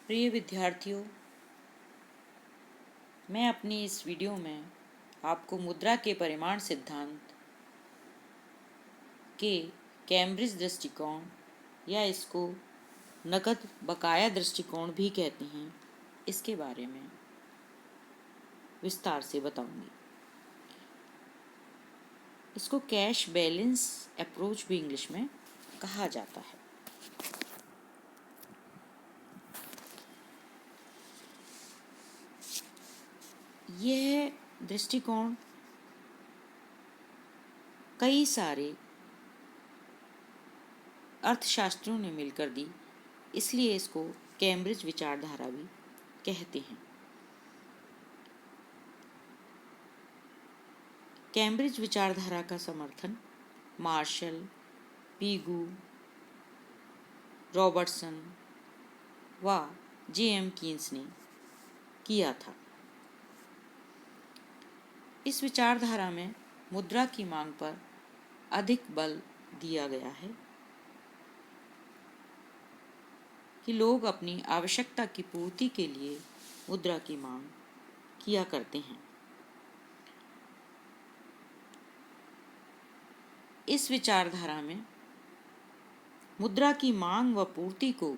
प्रिय विद्यार्थियों, मैं अपनी इस वीडियो में आपको मुद्रा के परिमाण सिद्धांत के कैम्ब्रिज दृष्टिकोण या इसको नकद बकाया दृष्टिकोण भी कहते हैं, इसके बारे में विस्तार से बताऊंगी। इसको कैश बैलेंस अप्रोच भी इंग्लिश में कहा जाता है। यह दृष्टिकोण कई सारे अर्थशास्त्रियों ने मिलकर दी, इसलिए इसको कैम्ब्रिज विचारधारा भी कहते हैं। कैम्ब्रिज विचारधारा का समर्थन मार्शल, पीगू, रॉबर्टसन व जे.एम. कीन्स ने किया था। इस विचारधारा में मुद्रा की मांग पर अधिक बल दिया गया है कि लोग अपनी आवश्यकता की पूर्ति के लिए मुद्रा की मांग किया करते हैं। इस विचारधारा में मुद्रा की मांग व पूर्ति को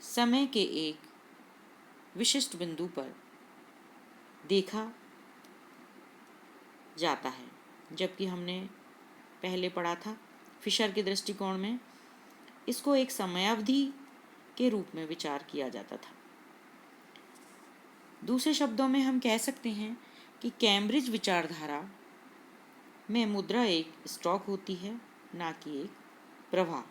समय के एक विशिष्ट बिंदु पर देखा जाता है, जबकि हमने पहले पढ़ा था फिशर के दृष्टिकोण में इसको एक समयावधि के रूप में विचार किया जाता था। दूसरे शब्दों में हम कह सकते हैं कि कैम्ब्रिज विचारधारा में मुद्रा एक स्टॉक होती है, ना कि एक प्रवाह।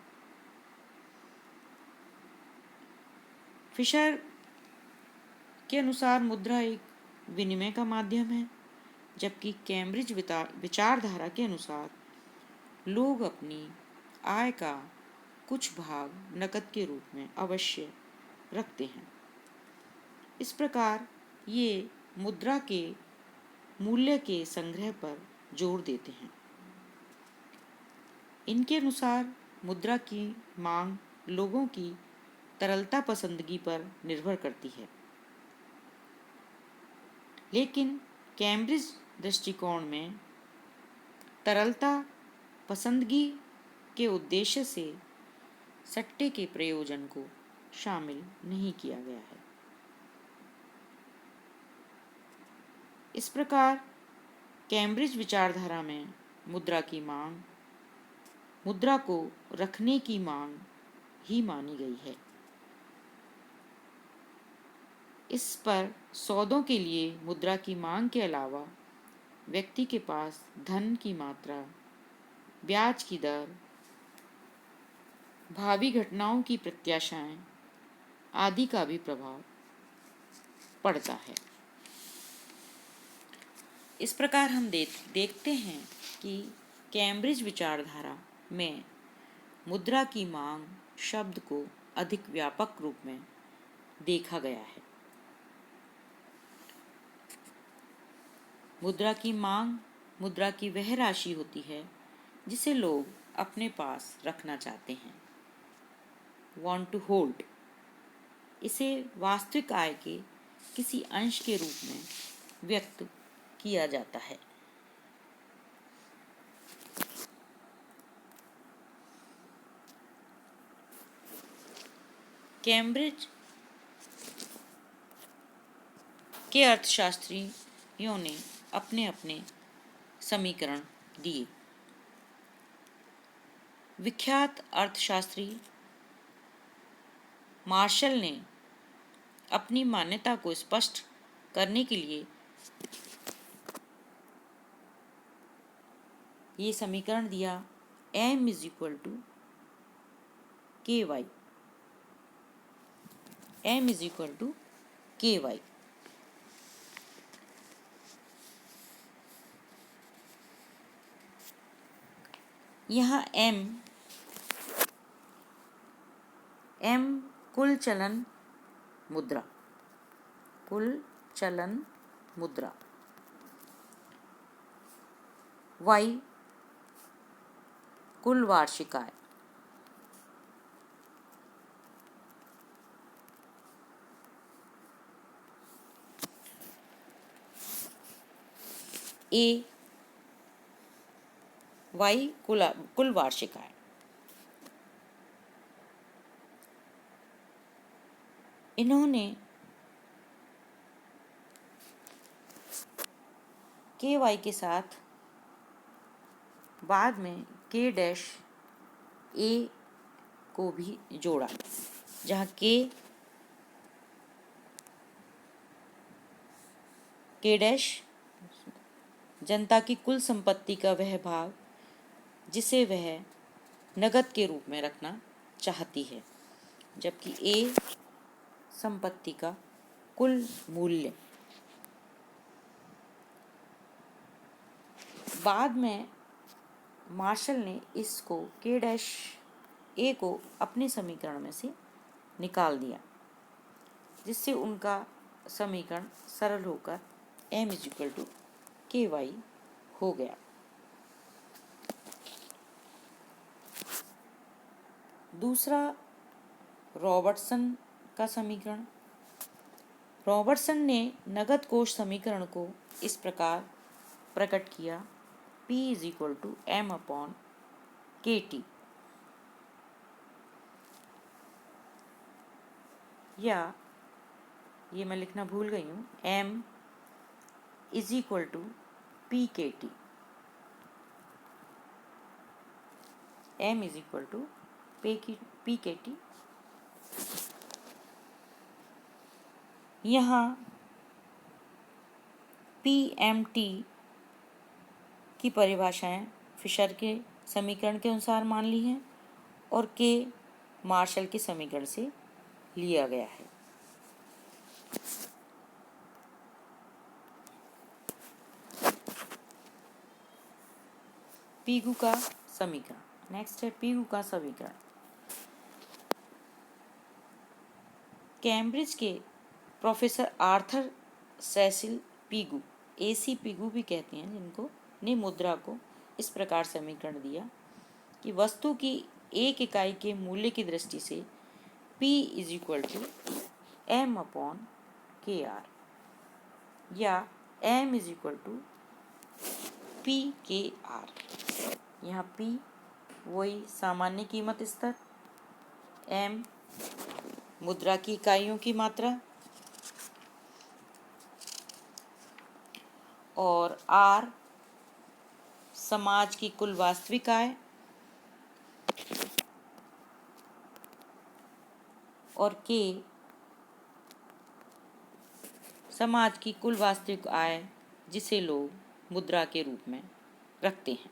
फिशर के अनुसार मुद्रा एक विनिमय का माध्यम है, जबकि कैम्ब्रिज विचारधारा के अनुसार लोग अपनी आय का कुछ भाग नकद के रूप में अवश्य रखते हैं। इस प्रकार ये मुद्रा के मूल्य के संग्रह पर जोर देते हैं। इनके अनुसार मुद्रा की मांग लोगों की तरलता पसंदगी पर निर्भर करती है, लेकिन कैम्ब्रिज दृष्टिकोण में तरलता पसंदगी के उद्देश्य से सट्टे के प्रयोजन को शामिल नहीं किया गया है। इस प्रकार कैम्ब्रिज विचारधारा में मुद्रा की मांग मुद्रा को रखने की मांग ही मानी गई है। इस पर सौदों के लिए मुद्रा की मांग के अलावा व्यक्ति के पास धन की मात्रा, ब्याज की दर, भावी घटनाओं की प्रत्याशाएं आदि का भी प्रभाव पड़ता है। इस प्रकार हम देखते हैं कि कैम्ब्रिज विचारधारा में मुद्रा की मांग शब्द को अधिक व्यापक रूप में देखा गया है। मुद्रा की मांग मुद्रा की वह राशि होती है जिसे लोग अपने पास रखना चाहते हैं, want to hold। इसे वास्तविक आय के किसी अंश के रूप में व्यक्त किया जाता है। कैम्ब्रिज के अर्थशास्त्रियों ने अपने अपने समीकरण दिए। विख्यात अर्थशास्त्री मार्शल ने अपनी मान्यता को स्पष्ट करने के लिए ये समीकरण दिया, M = KY। M = KY। यहाँ M कुल चलन मुद्रा, Y कुल वार्षिक आय, ए वाई कुल वार्षिक आय। इन्होंने के वाई के साथ बाद में के डैश ए को भी जोड़ा, जहाँ के डैश जनता की कुल संपत्ति का वह भाग जिसे वह नगद के रूप में रखना चाहती है, जबकि ए संपत्ति का कुल मूल्य। बाद में मार्शल ने इसको के डैश ए को अपने समीकरण में से निकाल दिया, जिससे उनका समीकरण सरल होकर m = ky हो गया। दूसरा रॉबर्टसन का समीकरण। रॉबर्टसन ने नगद कोष समीकरण को इस प्रकार प्रकट किया, P = m/kt, या ये मैं लिखना भूल गई हूँ, m = pkt, m = pkt। यहाँ PMT की परिभाषाएं फिशर के समीकरण के अनुसार मान ली हैं और के मार्शल के समीकरण से लिया गया है। पीगू का समीकरण। नेक्स्ट है पीगू का समीकरण। कैम्ब्रिज के professor Arthur Cecil Pigou, AC Pigou भी कहते हैं जिनको, ने मुद्रा को इस प्रकार समीकरण दिया कि वस्तु की एक इकाई के मूल्य की दृष्टि से P = m/kr, या m = pkr। यहाँ P वही सामान्य कीमत स्तर, m मुद्रा की इकाइयों की मात्रा और R समाज की कुल वास्तविक आय और K समाज की कुल वास्तविक आय जिसे लोग मुद्रा के रूप में रखते हैं।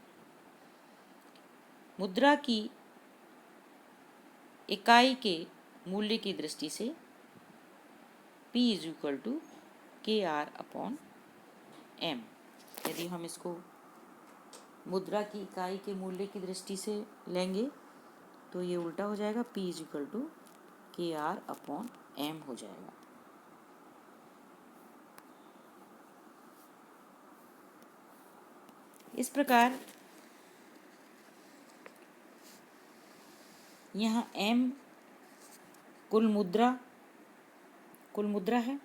मुद्रा की इकाई के मूल्य की दृष्टि से P = kr/m। यदि हम इसको मुद्रा की इकाई के मूल्य की दृष्टि से लेंगे तो ये उल्टा हो जाएगा, P = kr/m हो जाएगा। इस प्रकार यहाँ m कुल मुद्रा है,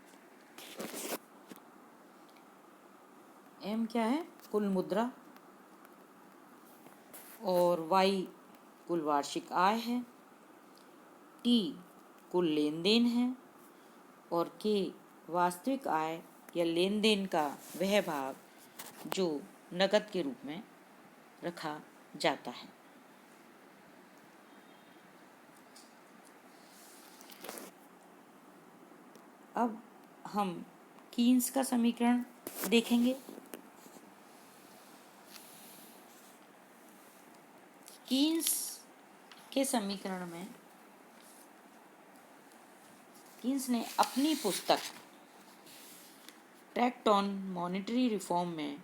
m क्या है? कुल मुद्रा, और y कुल वार्षिक आय है, t कुल लेन देन है और k वास्तविक आय या लेन देन का वह भाग जो नकद के रूप में रखा जाता है। अब हम कीन्स का समीकरण देखेंगे। कीन्स के समीकरण में कीन्स ने अपनी पुस्तक ट्रैक्ट ऑन मॉनेटरी रिफॉर्म में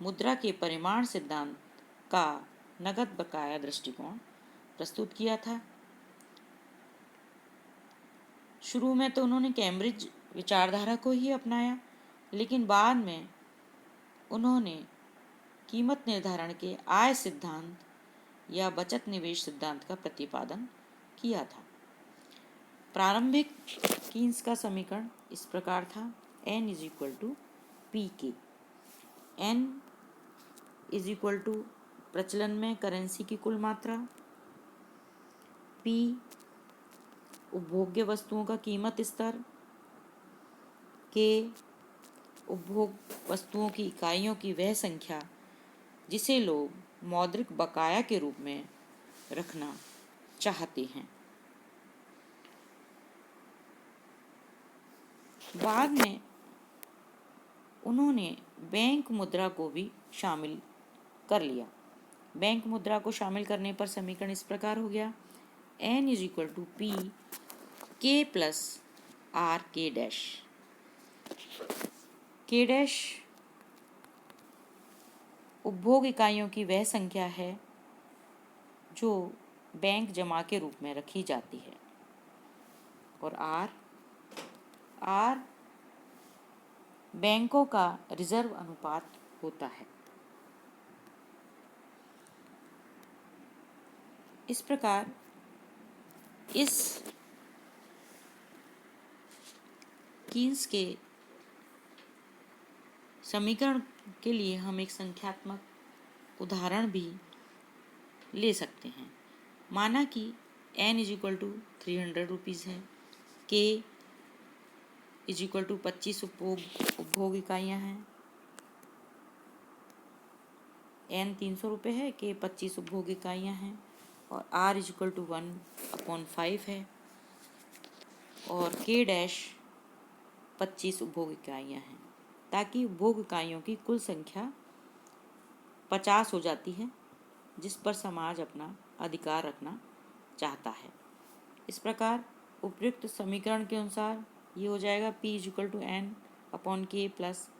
मुद्रा के परिमाण सिद्धांत का नगद बकाया दृष्टिकोण प्रस्तुत किया था। शुरू में तो उन्होंने कैम्ब्रिज विचारधारा को ही अपनाया, लेकिन बाद में उन्होंने कीमत निर्धारण के आय सिद्धांत या बचत निवेश सिद्धांत का प्रतिपादन किया था। प्रारंभिक कीन्स का समीकरण इस प्रकार था, n = pk, n is equal to प्रचलन में करेंसी की कुल मात्रा, p उपभोग्य वस्तुओं का कीमत स्तर, k उपभोग वस्तुओं की इकाइयों की वह संख्या जिसे लोग मौद्रिक बकाया के रूप में रखना चाहते हैं। बाद में उन्होंने बैंक मुद्रा को भी शामिल कर लिया। बैंक मुद्रा को शामिल करने पर समीकरण इस प्रकार हो गया, n is equal to p k plus r k dash. K dash उपभोग इकाइयों की वह संख्या है जो बैंक जमा के रूप में रखी जाती है, और आर बैंकों का रिजर्व अनुपात होता है। इस प्रकार इस कीन्स के समीकरण के लिए हम एक संख्यात्मक उदाहरण भी ले सकते हैं। माना कि n is equal to 300 rupees है, k इज इक्वल टू 25 उपभोग इकाइयाँ हैं, n 300 रुपये है, k 25 उपभोग इकाइयाँ हैं, और r इज इक्वल टू 1/5 है, और k डैश 25 उपभोग इकाइयाँ हैं, ताकि उपभोग इकाइयों की कुल संख्या 50 हो जाती है जिस पर समाज अपना अधिकार रखना चाहता है। इस प्रकार उपयुक्त समीकरण के अनुसार ये हो जाएगा p is equal to n/k plus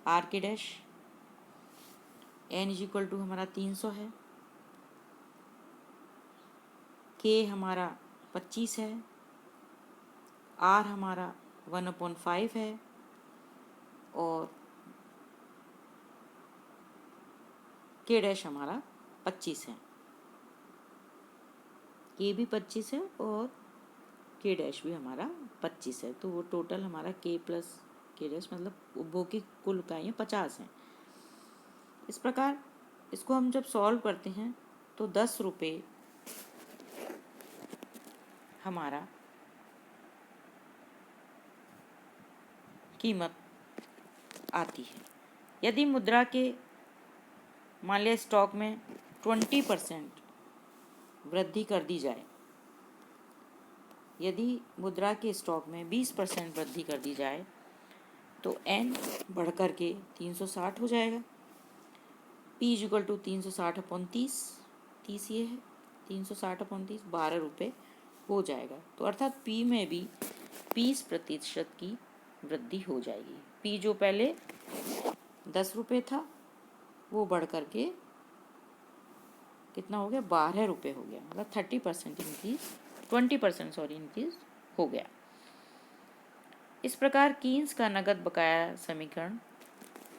r k dash. n is equal to हमारा 300 है, k हमारा 25 है, r हमारा 1/5 है, और k डैश हमारा 25 है। k भी 25 है और k डैश भी हमारा 25 है, तो वो टोटल हमारा k प्लस k डैश मतलब उपभोग की कुल इकाइयाँ 50 हैं। इस प्रकार इसको हम जब सॉल्व करते हैं तो 10 रुपये हमारा कीमत आती है। यदि मुद्रा के मान लिया स्टॉक में 20% वृद्धि कर दी जाए, यदि मुद्रा के स्टॉक में 20% वृद्धि कर दी जाए तो n बढ़ कर के 360 हो जाएगा। p इज इक्वल टू 360/30, 30 ये है, 360/30 12 रुपये हो जाएगा। तो अर्थात p में भी 20% की वृद्धि हो जाएगी। p जो पहले 10 रुपये था वो बढ़ कर के कितना हो गया, 12 रुपये हो गया, मतलब 30% इंक्रीज 20% इंक्रीज हो गया। इस प्रकार कीन्स का नगद बकाया समीकरण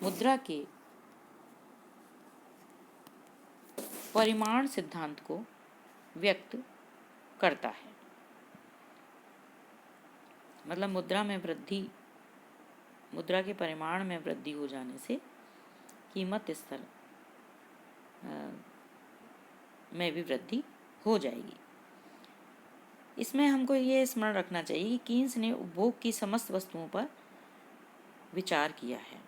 मुद्रा के परिमाण सिद्धांत को व्यक्त करता है। मतलब मुद्रा के परिमाण में वृद्धि हो जाने से कीमत स्तर में भी वृद्धि हो जाएगी। इसमें हमको ये स्मरण रखना चाहिए कि कीन्स ने उपभोग की समस्त वस्तुओं पर विचार किया है।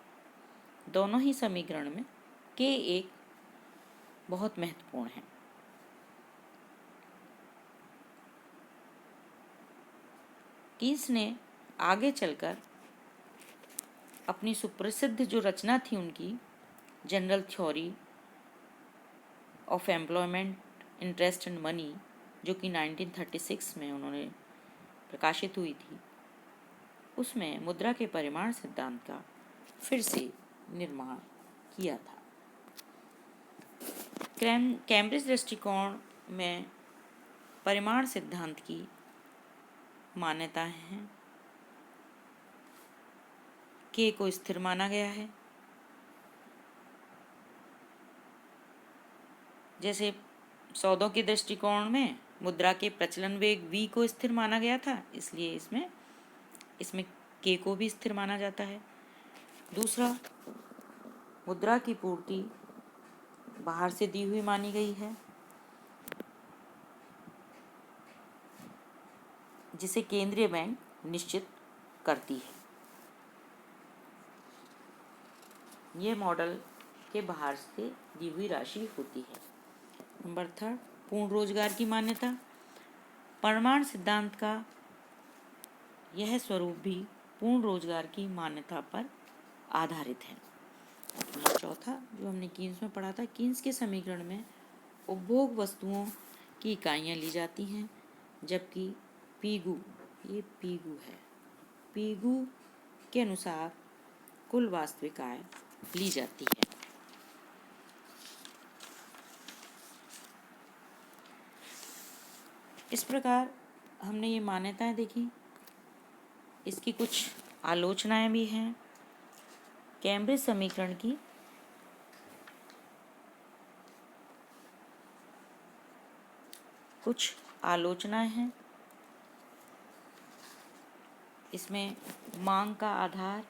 दोनों ही समीकरण में k एक बहुत महत्वपूर्ण है। कीन्स ने आगे चलकर अपनी सुप्रसिद्ध जो रचना थी उनकी, general theory of employment, interest and money, जो कि 1936 में उन्होंने प्रकाशित हुई थी, उसमें मुद्रा के परिमाण सिद्धांत का फिर से निर्माण किया था। कैम्ब्रिज दृष्टिकोण में परिमाण सिद्धांत की मान्यताएं हैं। k को स्थिर माना गया है। जैसे सौदों के दृष्टिकोण में मुद्रा के प्रचलन वेग v को स्थिर माना गया था, इसलिए इसमें k को भी स्थिर माना जाता है। दूसरा, मुद्रा की पूर्ति बाहर से दी हुई मानी गई है, जिसे केंद्रीय बैंक निश्चित करती है। ये मॉडल के बाहर से दी हुई राशि होती है। नंबर 3, पूर्ण रोजगार की मान्यता। प्रमाण सिद्धांत का यह स्वरूप भी पूर्ण रोजगार की मान्यता पर आधारित है। और चौथा, जो हमने कीन्स में पढ़ा था, कीन्स के समीकरण में उपभोग वस्तुओं की इकाइयाँ ली जाती हैं, जबकि पीगू, ये पीगू है, पीगू के अनुसार कुल वास्तविक आय ली जाती है। इस प्रकार हमने ये मान्यताएं देखी। इसकी कुछ आलोचनाएं भी हैं। कैम्ब्रिज समीकरण की कुछ आलोचनाएं हैं। इसमें मांग का आधार